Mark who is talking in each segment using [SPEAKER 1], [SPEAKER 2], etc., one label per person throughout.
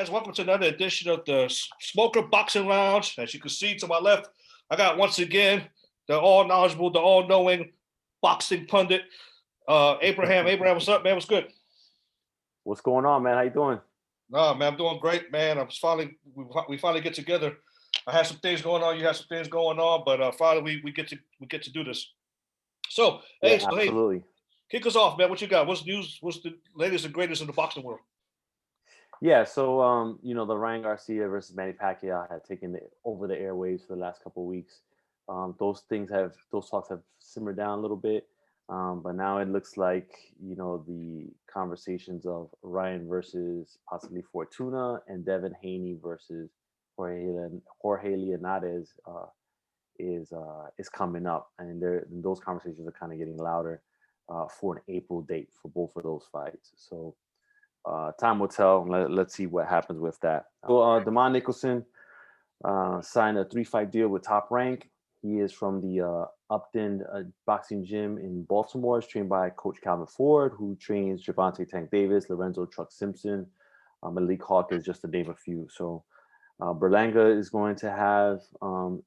[SPEAKER 1] fans? Welcome to another edition of the Smoker Boxing Lounge. As you can see to my left, I got once again the all-knowledgeable, the all-knowing boxing pundit, Abraham. Abraham, what's up, man? What's good?
[SPEAKER 2] What's going on, man? How you doing?
[SPEAKER 1] No, man, I'm doing great, man. We finally get together. I had some things going on. You had some things going on, but finally we get to do this. So,
[SPEAKER 2] Yeah, absolutely.
[SPEAKER 1] Kick us off, man. What you got? What's news? What's the latest and greatest in the boxing world?
[SPEAKER 2] Yeah, so the Ryan Garcia versus Manny Pacquiao had taken over the airwaves for the last couple of weeks. Those talks have simmered down a little bit, but now it looks like the conversations of Ryan versus possibly Fortuna and Devin Haney versus Jorge Linares is coming up, and those conversations are kind of getting louder for an April date for both of those fights. So. Time will tell. Let's see what happens with that. So, Nicholson signed a 3-fight deal with Top Rank. He is from the Upton Boxing Gym in Baltimore. He's trained by Coach Calvin Ford, who trains Javante Tank Davis, Lorenzo Truck Simpson, Malik Hawk is just to name a few. So, Berlanga is going to have,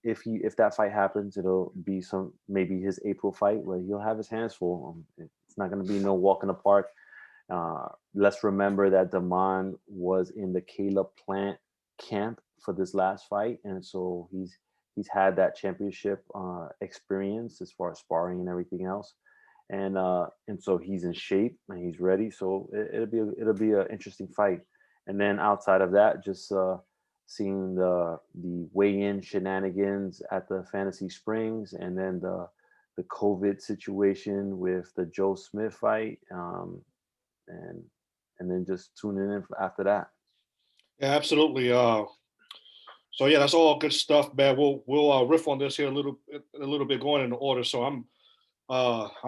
[SPEAKER 2] if that fight happens, it'll be maybe his April fight where he'll have his hands full. It's not going to be no walk in the park. Let's remember that Damon was in the Caleb Plant camp for this last fight, and so he's had that championship experience as far as sparring and everything else, and so he's in shape and he's ready. So it'll be an interesting fight. And then outside of that, just seeing the weigh-in shenanigans at the Fantasy Springs, and then the COVID situation with the Joe Smith fight. And then just tuning in after that.
[SPEAKER 1] Yeah, absolutely. So yeah, that's all good stuff, man. We'll riff on this here a little bit going in the order. So I'm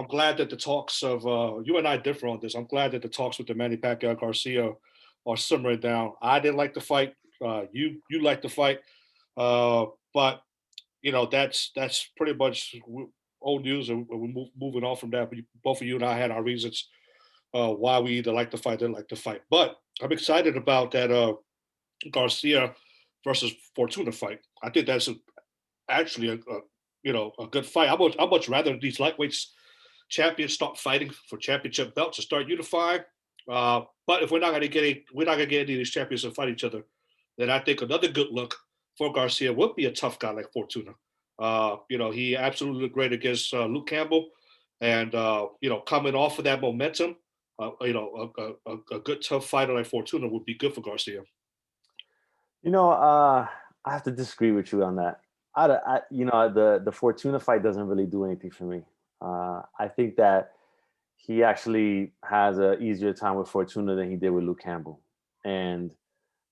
[SPEAKER 1] glad that the talks of you and I differ on this. I'm glad that the talks with the Manny Pacquiao Garcia are simmering down. I didn't like the fight. You liked the fight, but that's pretty much old news, and we're moving on from that. But both of you and I had our reasons. Why we either like the fight or didn't like the fight. But I'm excited about that Garcia versus Fortuna fight. I think that's actually a good fight. I much rather these lightweights champions start fighting for championship belts to start unifying. But if we're not gonna get any of these champions to fight each other, then I think another good look for Garcia would be a tough guy like Fortuna. He absolutely looked great against Luke Campbell, and coming off of that momentum. A good tough fighter like Fortuna would be good for Garcia.
[SPEAKER 2] I have to disagree with you on that. The Fortuna fight doesn't really do anything for me. I think that he actually has an easier time with Fortuna than he did with Luke Campbell. And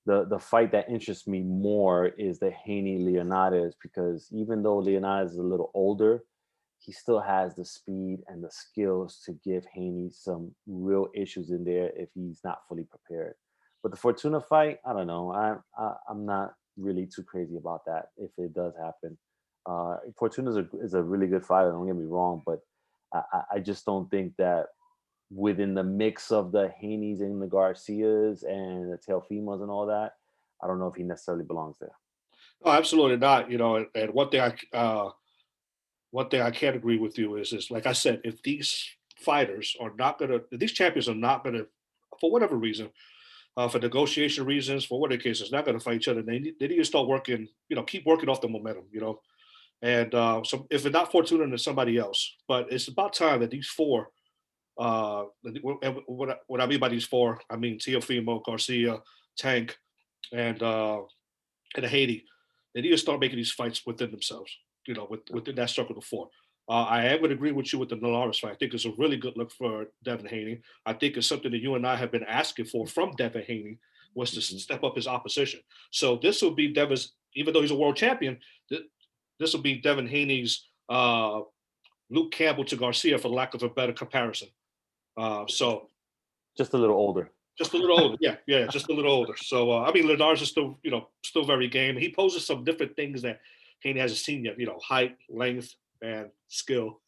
[SPEAKER 2] the fight that interests me more is the Haney Linares, because even though Linares is a little older, he still has the speed and the skills to give Haney some real issues in there if he's not fully prepared. But the Fortuna fight, I don't know. I'm not really too crazy about that if it does happen. Fortuna is a really good fighter, don't get me wrong, but I just don't think that within the mix of the Haneys and the Garcias and the Teofimos and all that, I don't know if he necessarily belongs there.
[SPEAKER 1] No, absolutely not. And one thing I can't agree with you is like I said, if these champions are not gonna, for whatever reason, for negotiation reasons, for whatever case, it's not gonna fight each other. They need to start working, keep working off the momentum, And so if it's not Fortuna, then somebody else. But it's about time that these four, and what I mean by these four, I mean Teofimo, Garcia, Tank, and Haiti, they need to start making these fights within themselves. Within that circle of four. I am going to agree with you with the Linares fight. I think it's a really good look for Devin Haney. I think it's something that you and I have been asking for from Devin Haney, was to step up his opposition. So this will be Devin's, even though he's a world champion, this will be Devin Haney's Luke Campbell to Garcia, for lack of a better comparison. So
[SPEAKER 2] just a little older.
[SPEAKER 1] Just a little older, yeah, just a little older. So Linares is still very game. He poses some different things that Haney hasn't seen yet, height, length, and skill.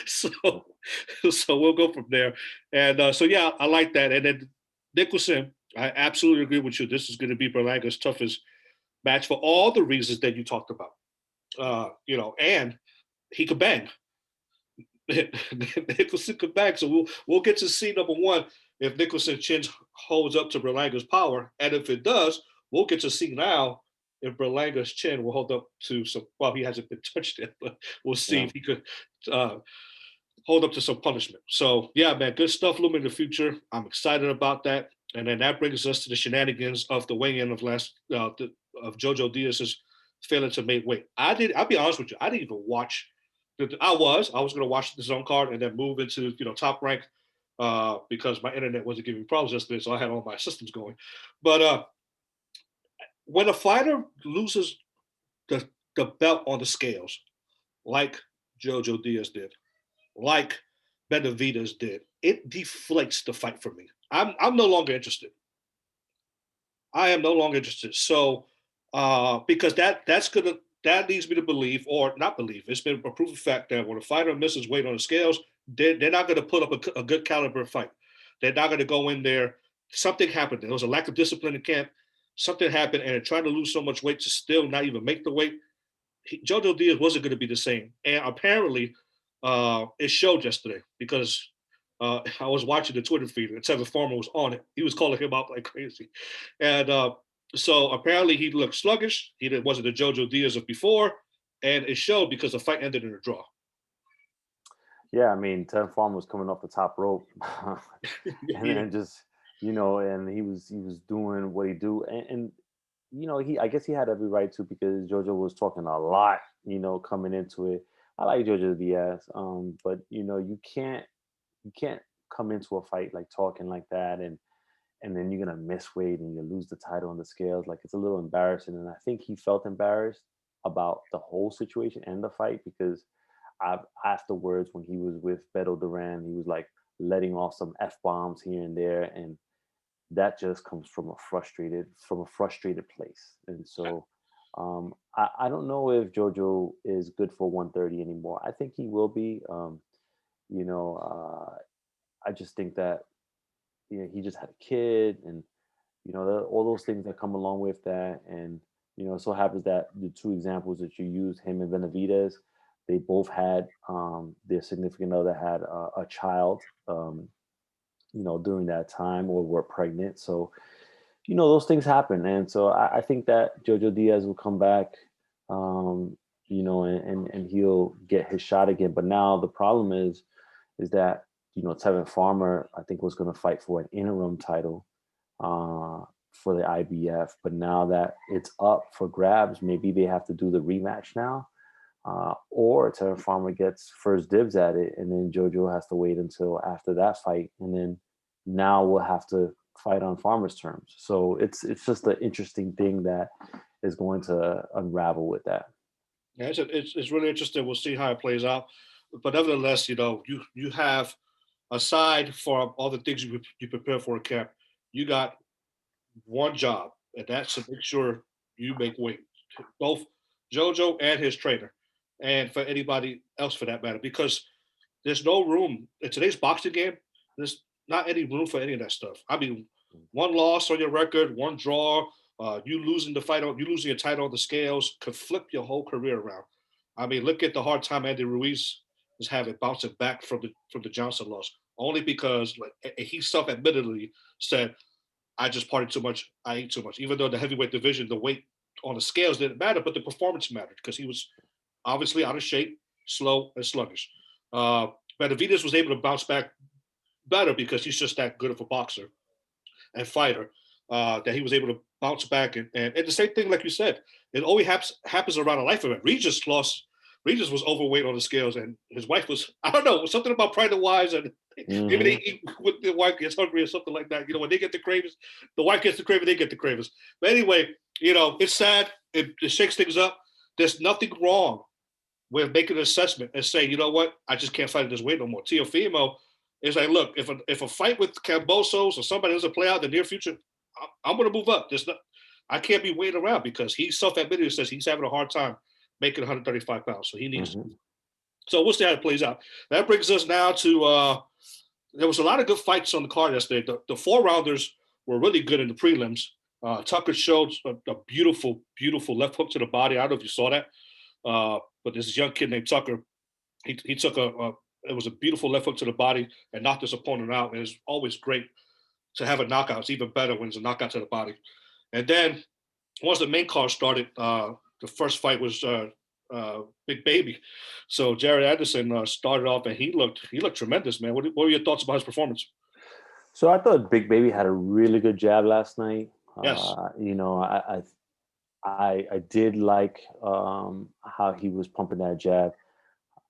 [SPEAKER 1] so we'll go from there. And I like that. And then Nicholson, I absolutely agree with you. This is going to be Berlanga's toughest match for all the reasons that you talked about. And he could bang. Nicholson could bang. So we'll get to see number one if Nicholson chin holds up to Berlanga's power, and if it does, we'll get to see now if Berlanga's chin will hold up to some. Well, he hasn't been touched yet, but we'll see if he could uh, hold up to some punishment. So yeah, man, good stuff looming in the future. I'm excited about that. And then that brings us to the shenanigans of the weigh-in of of JoJo Diaz's failing to make weight. I'll be honest with you, I didn't even watch. I was going to watch the zone card and then move into top rank because my internet wasn't giving me problems yesterday, so I had all my systems going. But when a fighter loses the belt on the scales, like JoJo Diaz did, like Benavidez did, it deflates the fight for me. I'm no longer interested. I am no longer interested. So because that leads me to believe, or not believe, it's been a proof of fact that when a fighter misses weight on the scales, they're not going to put up a good caliber fight. They're not going to go in there. Something happened. There was a lack of discipline in camp. Something happened, and trying to lose so much weight to still not even make the weight. JoJo Diaz wasn't going to be the same. And apparently, it showed yesterday because I was watching the Twitter feed and Tevin Farmer was on it. He was calling him out like crazy. And so apparently he looked sluggish. He wasn't the JoJo Diaz of before. And it showed because the fight ended in a draw.
[SPEAKER 2] Yeah, I mean, Tevin Farmer was coming off the top rope. And then just, and he was doing what he do. And I guess he had every right to, because JoJo was talking a lot, coming into it. I like JoJo Diaz, but you can't come into a fight like talking like that, and then you're gonna miss weight and you lose the title on the scales. Like, it's a little embarrassing, and I think he felt embarrassed about the whole situation and the fight, because afterwards, when he was with Beto Duran, he was like letting off some F-bombs here and there, and that just comes from a frustrated place. And so I don't know if JoJo is good for 130 anymore. I think he will be. I just think that he just had a kid, and all those things that come along with that. And it so happens that the two examples that you used, him and Benavidez, they both had their significant other had a child, during that time, or were pregnant. So those things happen. And so I think that JoJo Diaz will come back, and he'll get his shot again. But now the problem is that Tevin Farmer, I think, was going to fight for an interim title for the IBF, but now that it's up for grabs, maybe they have to do the rematch now, or Tevin Farmer gets first dibs at it, and then JoJo has to wait until after that fight, and then now we'll have to fight on Farmer's terms. So it's just an interesting thing that is going to unravel with that.
[SPEAKER 1] Yeah, it's really interesting. We'll see how it plays out. But nevertheless, you have, aside from all the things you prepare for a camp, you got one job, and that's to make sure you make weight. Both JoJo and his trainer, and for anybody else for that matter, because there's no room in today's boxing game. There's not any room for any of that stuff. I mean, one loss on your record, one draw, you losing the fight, you losing your title on the scales could flip your whole career around. I mean, look at the hard time Andy Ruiz is having bouncing back from the Johnson loss, only because he self-admittedly said, I just partied too much, I ate too much. Even though the heavyweight division, the weight on the scales didn't matter, but the performance mattered because he was obviously out of shape, slow, and sluggish. Benavidez was able to bounce back better because he's just that good of a boxer and fighter, that he was able to bounce back. And the same thing, like you said, it always happens around a life event. Regis was overweight on the scales, and his wife was, I don't know, something about private wives, and maybe they eat when the wife gets hungry or something like that. When they get the cravings, the wife gets the craving, they get the cravings. But anyway, it's sad. It shakes things up. There's nothing wrong with making an assessment and say, you know what, I just can't fight at this weight no more. Teofimo is like, look, if a fight with Cambosos or somebody doesn't play out in the near future, I'm going to move up. I can't be waiting around, because he self-admitted says he's having a hard time making 135 pounds. So he needs to. So we'll see how it plays out. That brings us now to there was a lot of good fights on the card yesterday. The 4-rounders were really good in the prelims. Tucker showed a beautiful, beautiful left hook to the body. I don't know if you saw that, but this young kid named Tucker, he took it was a beautiful left hook to the body and knocked his opponent out. And it's always great to have a knockout. It's even better when it's a knockout to the body. And then once the main card started, the first fight was Big Baby. So Jared Anderson started off, and he looked tremendous, man. What were your thoughts about his performance?
[SPEAKER 2] So I thought Big Baby had a really good jab last night.
[SPEAKER 1] Yes.
[SPEAKER 2] You know, I did like how he was pumping that jab.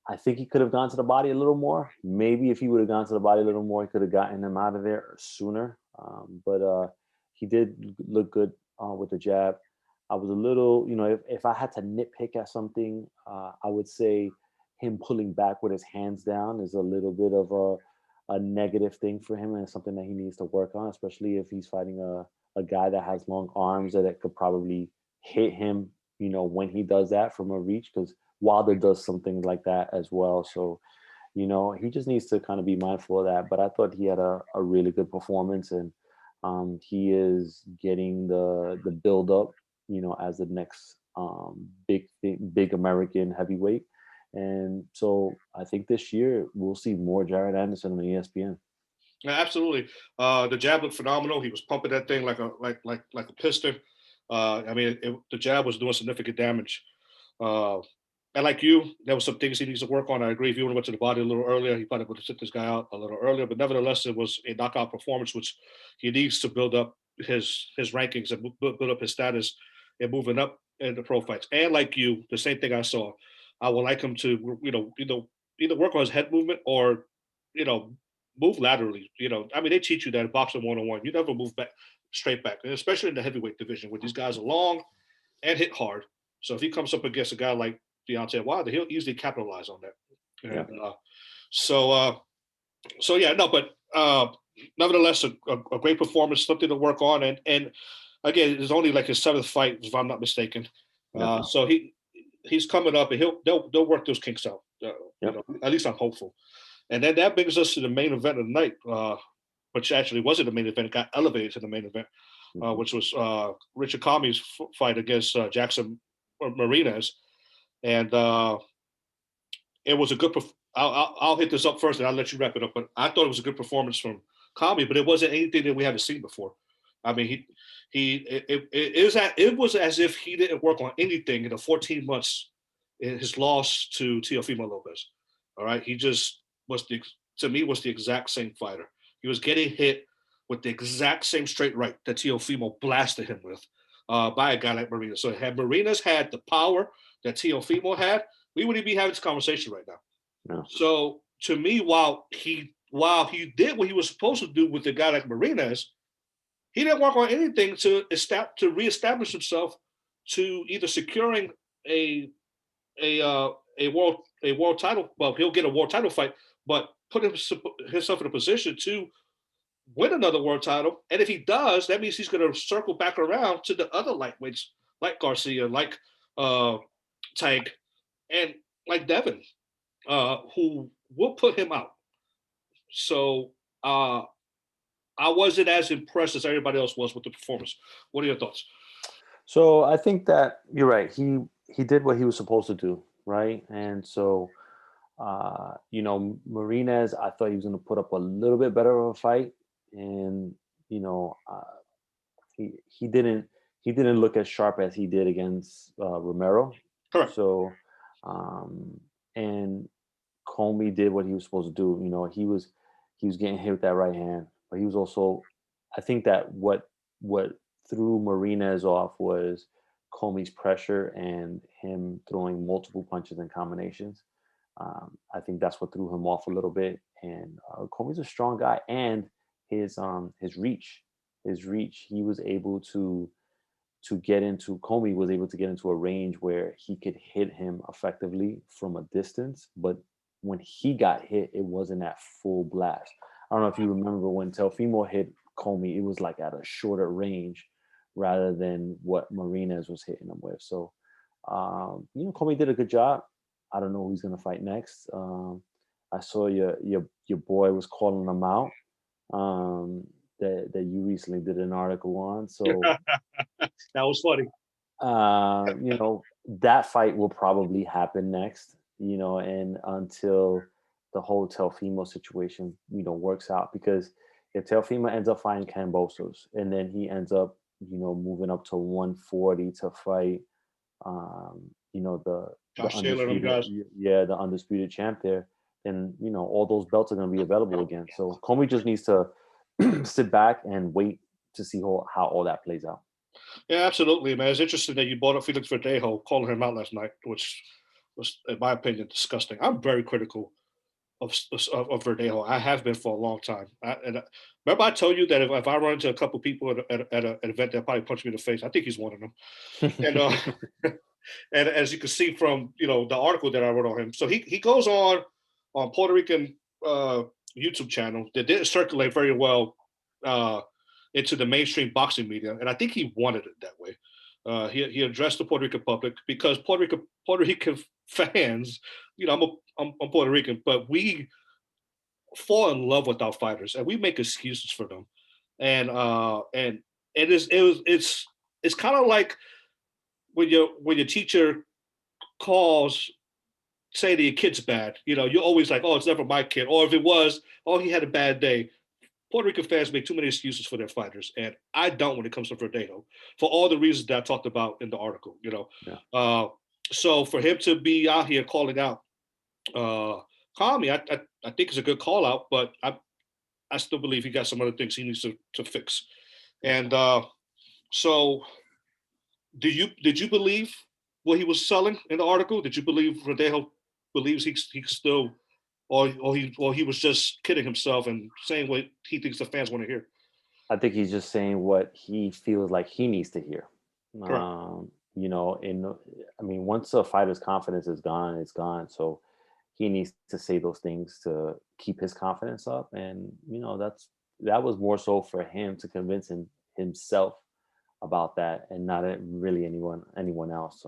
[SPEAKER 2] I think he could have gone to the body a little more. Maybe if he would have gone to the body a little more, he could have gotten him out of there sooner. But he did look good with the jab. I was a little, you know, if I had to nitpick at something, I would say him pulling back with his hands down is a little bit of a negative thing for him, and something that he needs to work on, especially if he's fighting a guy that has long arms that could probably hit him, you know, when he does that from a reach, because Wilder does something like that as well. So, you know, he just needs to kind of be mindful of that. But I thought he had a really good performance, and he is getting the build up, you know, as the next big American heavyweight. And so I think this year we'll see more Jared Anderson on ESPN.
[SPEAKER 1] Yeah, absolutely. The jab looked phenomenal. He was pumping that thing like a piston. I mean, the jab was doing significant damage. And like you, there was some things he needs to work on. I agree. If he would have went to the body a little earlier, he probably would have took this guy out a little earlier. But nevertheless, it was a knockout performance, which he needs to build up his rankings and build up his status and moving up in the pro fights. And like you, the same thing I saw. I would like him to, either work on his head movement or, move laterally. I mean, they teach you that in boxing 101. You never move back straight back, and especially in the heavyweight division where these guys are long and hit hard. So if he comes up against a guy like Deontay Wilder, he'll easily capitalize on that.
[SPEAKER 2] Yeah.
[SPEAKER 1] And, so yeah, no, but nevertheless, a great performance, something to work on. And again, it's only like his seventh fight, if I'm not mistaken.
[SPEAKER 2] Yeah.
[SPEAKER 1] So he's coming up, and they'll work those kinks out. At least I'm hopeful. And then that brings us to the main event of the night, which actually wasn't the main event. It got elevated to the main event, which was Richard Commney's fight against Jackson Martinez. And it was a good. I'll hit this up first, and I'll let you wrap it up. But I thought it was a good performance from Commney, but it wasn't anything that we haven't seen before. I mean, it was as if he didn't work on anything in the 14 months in his loss to Teofimo Lopez. All right, he just was to me the exact same fighter. He was getting hit with the exact same straight right that Teofimo blasted him with by a guy like Marina. So had Marinas had the power that Teofimo had, we wouldn't be having this conversation right now.
[SPEAKER 2] No.
[SPEAKER 1] So to me, while he did what he was supposed to do with a guy like Marinas, he didn't work on anything to reestablish himself to either securing a world title. Well, he'll get a world title fight, but put himself in a position to win another world title. And if he does, that means he's going to circle back around to the other lightweights like Garcia, like Tank, and like Tevin, who will put him out. So I wasn't as impressed as everybody else was with the performance. What are your thoughts?
[SPEAKER 2] So I think that you're right. He did what he was supposed to do, right? And so, Martinez, I thought he was going to put up a little bit better of a fight, and he didn't look as sharp as he did against Romero.
[SPEAKER 1] Correct.
[SPEAKER 2] So, and Commney did what he was supposed to do. He was getting hit with that right hand, but he was also, I think that what threw Martinez off was Commney's pressure and him throwing multiple punches and combinations. I think that's what threw him off a little bit. And Commney's a strong guy, and his reach, he was able to get into, Commney was able to get into a range where he could hit him effectively from a distance, but when he got hit, it wasn't at full blast. I don't know if you remember when Teofimo hit Commney, it was like at a shorter range rather than what Martinez was hitting him with. So, Commney did a good job. I don't know who he's going to fight next. I saw your boy was calling him out. that you recently did an article on. So
[SPEAKER 1] That was funny.
[SPEAKER 2] that fight will probably happen next. And until the whole Telfimo situation, works out, because if Telfimo ends up fighting Cambosos and then he ends up, moving up to 140 to fight, the
[SPEAKER 1] Josh Taylor, them
[SPEAKER 2] undisputed,
[SPEAKER 1] guys.
[SPEAKER 2] the undisputed champ there, then all those belts are going to be available again. So Commney just needs to sit back and wait to see how all that plays out.
[SPEAKER 1] Yeah, absolutely, man. It's interesting that you brought up Felix Verdejo, calling him out last night, which was, in my opinion, disgusting. I'm very critical of Verdejo. I have been for a long time. Remember I told you that if I run into a couple people at an event that probably punch me in the face, I think he's one of them. And and as you can see from the article that I wrote on him, so he goes on Puerto Rican YouTube channel that didn't circulate very well into the mainstream boxing media, and I think he wanted it that way. He addressed the Puerto Rican public because Puerto Rican fans, I'm Puerto Rican, but we fall in love with our fighters and we make excuses for them, and it's kind of like when your teacher calls, say that your kid's bad, you're always like, oh, it's never my kid, or if it was, oh, he had a bad day. Puerto Rican fans make too many excuses for their fighters, and I don't when it comes to Verdejo, for all the reasons that I talked about in the article.
[SPEAKER 2] Yeah.
[SPEAKER 1] So for him to be out here calling out Commney, I think it's a good call out, but I still believe he got some other things he needs to fix. And so, did you believe what he was selling in the article? Did you believe Verdejo believes he still? Or he was just kidding himself and saying what he thinks the fans want to hear?
[SPEAKER 2] I think he's just saying what he feels like he needs to hear.
[SPEAKER 1] Correct.
[SPEAKER 2] Once a fighter's confidence is gone, it's gone. So he needs to say those things to keep his confidence up. And that was more so for him to convince himself about that, and not really anyone else.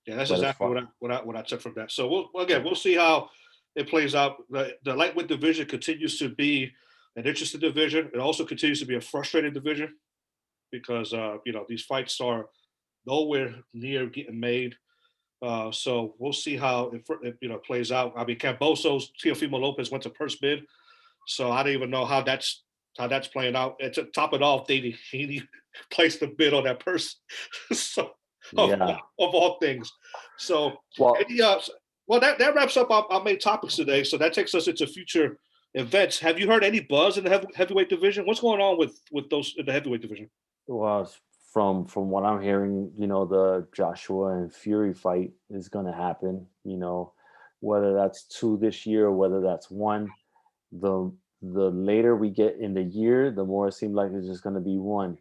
[SPEAKER 1] Yeah, that's exactly what I took from that. So we'll see how it plays out. The lightweight division continues to be an interesting division. It also continues to be a frustrating division because these fights are nowhere near getting made. So we'll see how it plays out. I mean, Cambosos, Teofimo Lopez went to first bid, so I don't even know how that's playing out. And to top it off, he placed the bid on that person. So of all things. So that wraps up our main topics today. So that takes us into future events. Have you heard any buzz in the heavyweight division? What's going on with those in the heavyweight division?
[SPEAKER 2] Well, from what I'm hearing, the Joshua and Fury fight is going to happen. Whether that's 2 this year or whether that's 1, the later we get in the year, the more it seems like it's just going to be 1.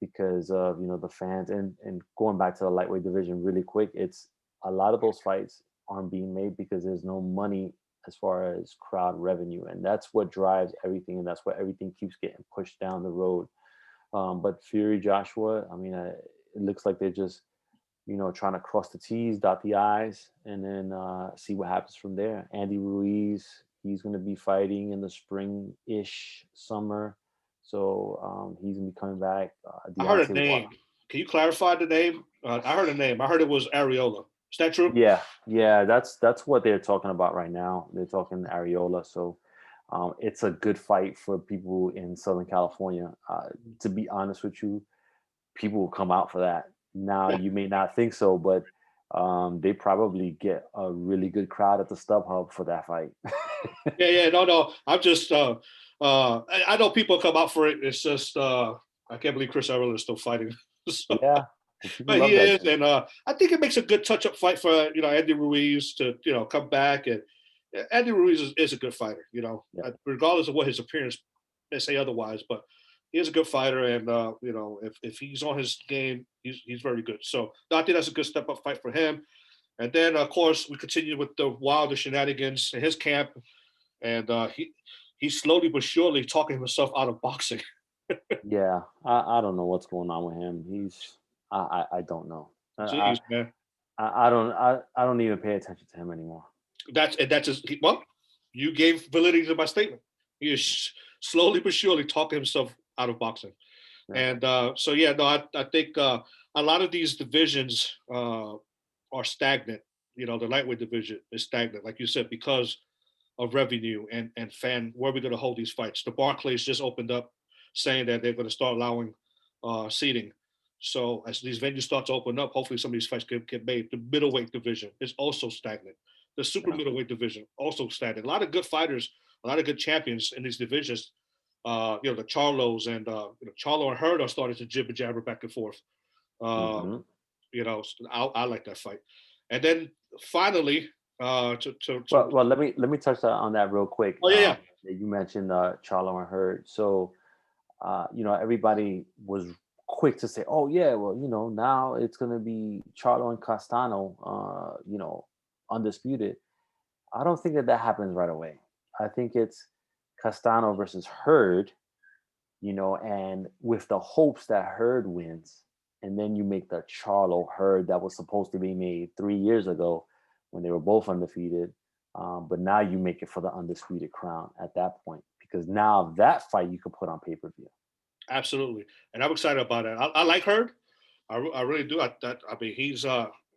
[SPEAKER 2] Because of the fans, and going back to the lightweight division really quick, it's a lot of those fights aren't being made because there's no money as far as crowd revenue, and that's what drives everything, and that's why everything keeps getting pushed down the road. But Fury, Joshua, it looks like they're just trying to cross the T's, dot the I's, and then see what happens from there. Andy Ruiz, he's going to be fighting in the spring-ish, summer. So he's gonna be coming back.
[SPEAKER 1] I heard a name. Can you clarify the name? I heard a name. I heard it was Areola. Is that true?
[SPEAKER 2] Yeah. That's what they're talking about right now. They're talking Areola. So it's a good fight for people in Southern California. To be honest with you, people will come out for that. Now you may not think so, but they probably get a really good crowd at the StubHub for that fight.
[SPEAKER 1] No. I'm just. I know people come out for it. It's just I can't believe Chris Areola is still fighting. So,
[SPEAKER 2] yeah,
[SPEAKER 1] but he is, and I think it makes a good touch-up fight for Andy Ruiz to come back. And Andy Ruiz is a good fighter. Regardless of what his appearance may say otherwise, but he is a good fighter, and if he's on his game, he's very good. So I think that's a good step-up fight for him. And then of course we continue with the Wilder shenanigans in his camp, and he's slowly but surely talking himself out of boxing.
[SPEAKER 2] Yeah, I don't know what's going on with him. I don't know.
[SPEAKER 1] Jeez, man.
[SPEAKER 2] I don't even pay attention to him anymore.
[SPEAKER 1] That's just well, you gave validity to my statement. slowly but surely talking himself out of boxing.
[SPEAKER 2] Yeah.
[SPEAKER 1] And so yeah, no, I think a lot of these divisions are stagnant. You know, the lightweight division is stagnant, like you said, because of revenue and fan. Where are we going to hold these fights? The Barclays just opened up, saying that they're going to start allowing seating. So as these venues start to open up, hopefully some of these fights get made. The middleweight division is also stagnant. The super middleweight division also stagnant. A lot of good fighters, a lot of good champions in these divisions. You know, the Charlos and Charlo and Hurd are starting to jibber jabber back and forth. You know, I like that fight. And then finally,
[SPEAKER 2] well, let me touch on that real quick.
[SPEAKER 1] Oh yeah.
[SPEAKER 2] You mentioned Charlo and Hurd. So you know, everybody was quick to say, oh yeah, well, you know, now it's gonna be Charlo and Castano, you know, undisputed. I don't think that happens right away. I think it's Castano versus Hurd, you know, and with the hopes that Hurd wins, and then you make the Charlo Hurd that was supposed to be made 3 years ago when they were both undefeated. But now you make it for the undisputed crown at that point, because now that fight you could put on pay-per-view.
[SPEAKER 1] Absolutely, and I'm excited about that. I like Hurd. I really do. I mean, he's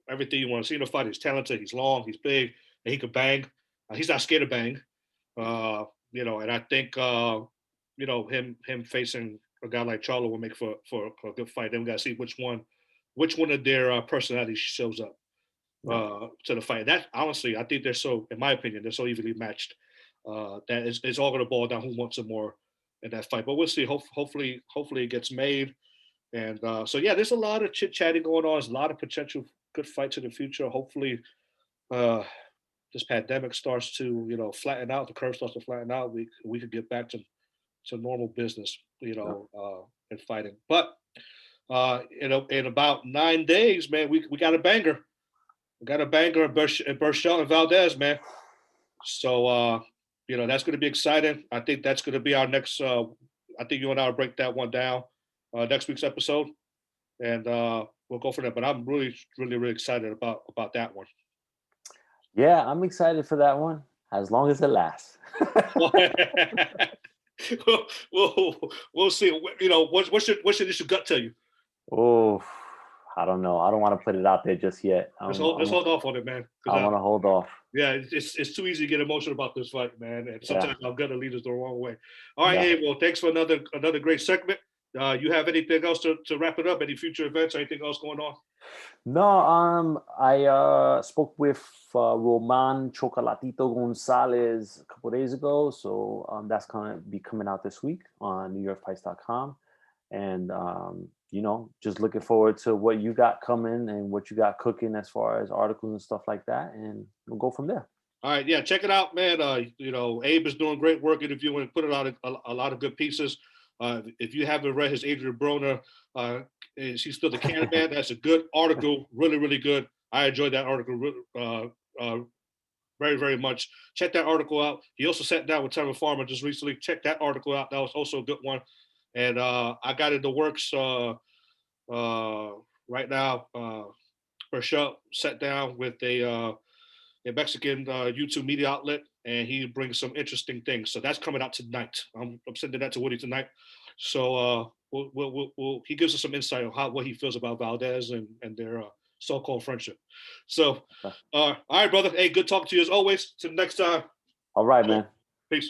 [SPEAKER 1] everything you want to see in a fight. He's talented. He's long. He's big, and he can bang. He's not scared to bang. You know, and I think you know, him facing a guy like Charlo will make for a good fight. Then we got to see which one of their personalities shows up to the fight. That honestly, I think they're so, in my opinion, they're so evenly matched that it's all going to boil down who wants it more in that fight. But we'll see. Hopefully it gets made. And so yeah, there's a lot of chit chatting going on. There's a lot of potential good fights in the future. Hopefully, this pandemic starts to, you know, flatten out. The curve starts to flatten out. We could get back to normal business, you know, and fighting. But in about 9 days, man, we got a banger. We got a banger in Berchelt and Valdez, man. So you know, that's going to be exciting. I think that's going to be our next. I think you and I will break that one down next week's episode, and we'll go from there. But I'm really excited about that one.
[SPEAKER 2] Yeah, I'm excited for that one, as long as it lasts.
[SPEAKER 1] We'll see. You know, what's your initial gut tell you?
[SPEAKER 2] Oh, I don't know. I don't want to put it out there just yet.
[SPEAKER 1] Let's hold off on it, man.
[SPEAKER 2] I want to hold off.
[SPEAKER 1] Yeah, it's too easy to get emotional about this fight, man. And sometimes I'm gonna lead us the wrong way. All right, Abe, well, thanks for another great segment. You have anything else to wrap it up? Any future events? Anything else going on?
[SPEAKER 2] No, I spoke with Roman Chocolatito Gonzalez a couple of days ago, so that's gonna be coming out this week on NewYorkFights.com, and you know, just looking forward to what you got coming and what you got cooking as far as articles and stuff like that, and we'll go from there.
[SPEAKER 1] All right, yeah, check it out, man. You know, Abe is doing great work interviewing, putting out a lot of good pieces. If you haven't read his Adrian Broner, she's still the Candyman. That's a good article, really good. I enjoyed that article very, very much. Check that article out. He also sat down with Tevin Farmer just recently. Check that article out. That was also a good one. And I got in the works right now. Berchelt sat down with a Mexican YouTube media outlet, and he brings some interesting things. So that's coming out tonight. I'm sending that to Woody tonight. So he gives us some insight on what he feels about Valdez and their so-called friendship. So, all right, brother. Hey, good talking to you as always. Till next time.
[SPEAKER 2] All right, man.
[SPEAKER 1] Peace.